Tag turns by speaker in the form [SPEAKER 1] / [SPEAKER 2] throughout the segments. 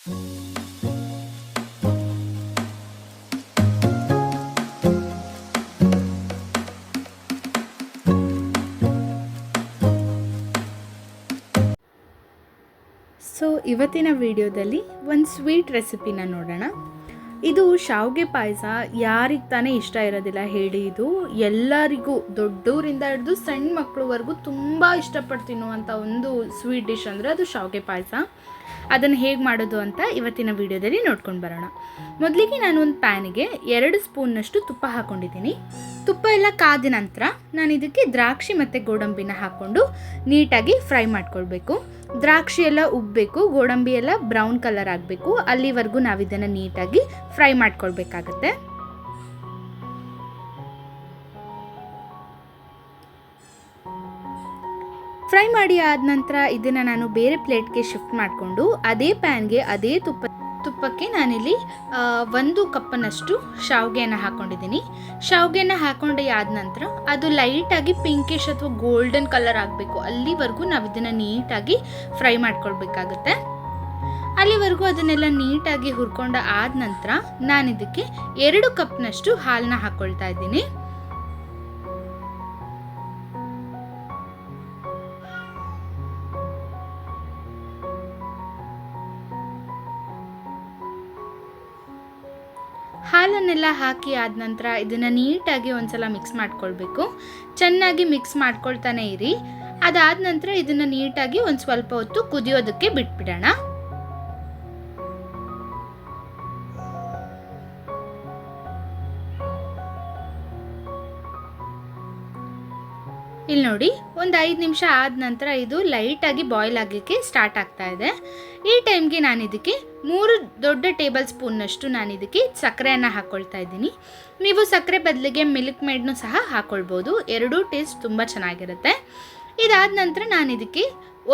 [SPEAKER 1] So ಇವತ್ತಿನ ವಿಡಿಯೋದಲ್ಲಿ ಒಂದು ಸ್ವೀಟ್ ರೆಸಿಪಿನ ನೋಡೋಣ. ಇದು ಶಾವಿಗೆ ಪಾಯಸ. ಯಾರಿಗೆ ತಾನೇ ಇಷ್ಟ ಇರೋದಿಲ್ಲ ಹೇಳಿ. ಇದು ಎಲ್ಲರಿಗೂ, ದೊಡ್ಡವರಿಂದ ಹಿಡಿದು ಸಣ್ಣ ಮಕ್ಕಳವರೆಗೂ ತುಂಬ ಇಷ್ಟಪಟ್ಟು ತಿನ್ನುವಂಥ ಒಂದು ಸ್ವೀಟ್ ಡಿಶ್ ಅಂದರೆ ಅದು ಶಾವಿಗೆ ಪಾಯಸ. ಅದನ್ನು ಹೇಗೆ ಮಾಡೋದು ಅಂತ ಇವತ್ತಿನ ವಿಡಿಯೋದಲ್ಲಿ ನೋಡ್ಕೊಂಡು ಬರೋಣ. ಮೊದಲಿಗೆ ನಾನು ಒಂದು ಪ್ಯಾನಿಗೆ 2 ಸ್ಪೂನ್ನಷ್ಟು ತುಪ್ಪ ಹಾಕ್ಕೊಂಡಿದ್ದೀನಿ. ತುಪ್ಪ ಎಲ್ಲ ಕಾದ ನಂತರ ನಾನು ಇದಕ್ಕೆ ದ್ರಾಕ್ಷಿ ಮತ್ತು ಗೋಡಂಬಿನ ಹಾಕ್ಕೊಂಡು ನೀಟಾಗಿ ಫ್ರೈ ಮಾಡ್ಕೊಳ್ಬೇಕು. ದ್ರಾಕ್ಷಿ ಎಲ್ಲ ಉಬ್ಬಬೇಕು, ಗೋಡಂಬಿ ಎಲ್ಲ ಬ್ರೌನ್ ಕಲರ್ ಆಗಬೇಕು. ಅಲ್ಲಿವರೆಗೂ ನಾವು ಇದನ್ನು ನೀಟಾಗಿ ಫ್ರೈ ಮಾಡ್ಕೊಳ್ಬೇಕಾಗತ್ತೆ. ಫ್ರೈ ಮಾಡಿ ಆದ ನಂತರ ಇದನ್ನು ನಾನು ಬೇರೆ ಪ್ಲೇಟ್ಗೆ ಶಿಫ್ಟ್ ಮಾಡಿಕೊಂಡು ಅದೇ ಪ್ಯಾನ್ಗೆ ಅದೇ ತುಪ್ಪಕ್ಕೆ ನಾನಿಲ್ಲಿ 1 ಕಪ್ನಷ್ಟು ಶಾವಿಗೆಯನ್ನು ಹಾಕ್ಕೊಂಡಿದ್ದೀನಿ. ಶಾವಿಗೆನ ಹಾಕ್ಕೊಂಡು ಆದ ನಂತರ ಅದು ಲೈಟಾಗಿ ಪಿಂಕಿಶ್ ಅಥವಾ ಗೋಲ್ಡನ್ ಕಲರ್ ಆಗಬೇಕು. ಅಲ್ಲಿವರೆಗೂ ನಾವು ಇದನ್ನು ನೀಟಾಗಿ ಫ್ರೈ ಮಾಡ್ಕೊಳ್ಬೇಕಾಗುತ್ತೆ. ಅಲ್ಲಿವರೆಗೂ ಅದನ್ನೆಲ್ಲ ನೀಟಾಗಿ ಹುರ್ಕೊಂಡು ಆದ ನಂತರ ನಾನು ಇದಕ್ಕೆ 2 ಕಪ್ನಷ್ಟು ಹಾಲನ್ನ ಹಾಕ್ಕೊಳ್ತಾ ಇದ್ದೀನಿ. ಹಾಲನ್ನೆಲ್ಲ ಹಾಕಿ ಆದ ನಂತರ ಇದನ್ನು ನೀಟಾಗಿ ಒಂದ್ಸಲ ಮಿಕ್ಸ್ ಮಾಡ್ಕೊಳ್ಬೇಕು. ಚೆನ್ನಾಗಿ ಮಿಕ್ಸ್ ಮಾಡ್ಕೊಳ್ತಾನೆ ಇರಿ. ಅದಾದ ನಂತರ ಇದನ್ನು ನೀಟಾಗಿ ಒಂದು ಸ್ವಲ್ಪ ಹೊತ್ತು ಕುದಿಯೋದಕ್ಕೆ ಬಿಟ್ಬಿಡೋಣ. ಇಲ್ಲಿ ನೋಡಿ, ಒಂದು 5 ನಿಮಿಷ ಆದ ನಂತರ ಇದು ಲೈಟಾಗಿ ಬಾಯ್ಲ್ ಆಗಲಿಕ್ಕೆ ಸ್ಟಾರ್ಟ್ ಆಗ್ತಾ ಇದೆ. ಈ ಟೈಮ್ಗೆ ನಾನು ಇದಕ್ಕೆ 3 ದೊಡ್ಡ ಟೇಬಲ್ ಸ್ಪೂನ್ನಷ್ಟು ನಾನು ಇದಕ್ಕೆ ಸಕ್ಕರೆಯನ್ನು ಹಾಕ್ಕೊಳ್ತಾ ಇದ್ದೀನಿ. ನೀವು ಸಕ್ಕರೆ ಬದಲಿಗೆ ಮಿಲ್ಕ್ ಮೇಡ್ನೂ ಸಹ ಹಾಕ್ಕೊಳ್ಬೋದು. ಎರಡೂ ಟೇಸ್ಟ್ ತುಂಬ ಚೆನ್ನಾಗಿರುತ್ತೆ. ಇದಾದ ನಂತರ ನಾನು ಇದಕ್ಕೆ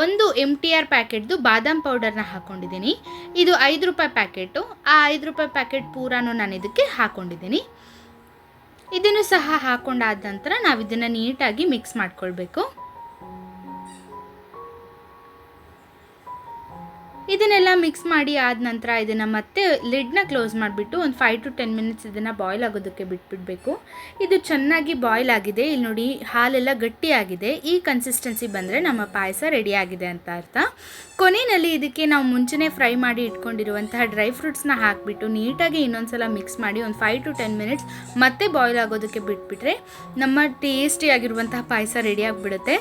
[SPEAKER 1] 1 MTR ಪ್ಯಾಕೆಟ್ದು ಬಾದಾಮ್ ಪೌಡರ್ನ ಹಾಕ್ಕೊಂಡಿದ್ದೀನಿ. ಇದು 5 ರೂಪಾಯಿ ಪ್ಯಾಕೆಟು. ಆ 5 ರೂಪಾಯಿ ಪ್ಯಾಕೆಟ್ ಪೂರಾನು ನಾನು ಇದಕ್ಕೆ ಹಾಕ್ಕೊಂಡಿದ್ದೀನಿ. ಇದನ್ನು ಸಹ ಹಾಕೊಂಡಾದ ನಂತರ ನಾವು ಇದನ್ನು ನೀಟಾಗಿ ಮಿಕ್ಸ್ ಮಾಡ್ಕೊಳ್ಬೇಕು. ಇದನ್ನೆಲ್ಲ ಮಿಕ್ಸ್ ಮಾಡಿ ಆದ ನಂತರ ಇದನ್ನು ಮತ್ತೆ ಲಿಡ್ನ ಕ್ಲೋಸ್ ಮಾಡಿಬಿಟ್ಟು ಒಂದು 5 to 10 ಮಿನಿಟ್ಸ್ ಇದನ್ನು ಬಾಯ್ಲ್ ಆಗೋದಕ್ಕೆ ಬಿಟ್ಬಿಡಬೇಕು. ಇದು ಚೆನ್ನಾಗಿ ಬಾಯ್ಲ್ ಆಗಿದೆ. ಇಲ್ಲಿ ನೋಡಿ, ಹಾಲೆಲ್ಲ ಗಟ್ಟಿಯಾಗಿದೆ. ಈ ಕನ್ಸಿಸ್ಟೆನ್ಸಿ ಬಂದರೆ ನಮ್ಮ ಪಾಯಸ ರೆಡಿಯಾಗಿದೆ ಅಂತ ಅರ್ಥ. ಕೊನೆಯಲ್ಲಿ ಇದಕ್ಕೆ ನಾವು ಮುಂಚೆನೇ ಫ್ರೈ ಮಾಡಿ ಇಟ್ಕೊಂಡಿರುವಂತಹ ಡ್ರೈ ಫ್ರೂಟ್ಸ್ನ ಹಾಕಿಬಿಟ್ಟು ನೀಟಾಗಿ ಇನ್ನೊಂದು ಸಲ ಮಿಕ್ಸ್ ಮಾಡಿ ಒಂದು 5 to 10 ಮಿನಿಟ್ಸ್ ಮತ್ತೆ ಬಾಯ್ಲ್ ಆಗೋದಕ್ಕೆ ಬಿಟ್ಬಿಟ್ರೆ ನಮ್ಮ ಟೇಸ್ಟಿಯಾಗಿರುವಂತಹ ಪಾಯಸ ರೆಡಿಯಾಗಿಬಿಡುತ್ತೆ.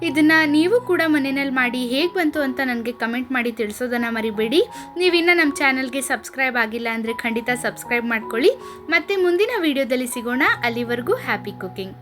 [SPEAKER 1] ಇದನ್ನು ನೀವು ಕೂಡ ಮನೆಯಲ್ಲಿ ಮಾಡಿ ಹೇಗೆ ಬಂತು ಅಂತ ನನಗೆ ಕಮೆಂಟ್ ಮಾಡಿ ತಿಳಿಸೋದನ್ನು ಮರಿಬೇಡಿ. ನೀವಿನ್ನೂ ನಮ್ಮ ಚಾನಲ್ಗೆ ಸಬ್ಸ್ಕ್ರೈಬ್ ಆಗಿಲ್ಲ ಅಂದರೆ ಖಂಡಿತ ಸಬ್ಸ್ಕ್ರೈಬ್ ಮಾಡ್ಕೊಳ್ಳಿ. ಮತ್ತು ಮುಂದಿನ ವಿಡಿಯೋದಲ್ಲಿ ಸಿಗೋಣ. ಅಲ್ಲಿವರೆಗೂ ಹ್ಯಾಪಿ ಕುಕಿಂಗ್.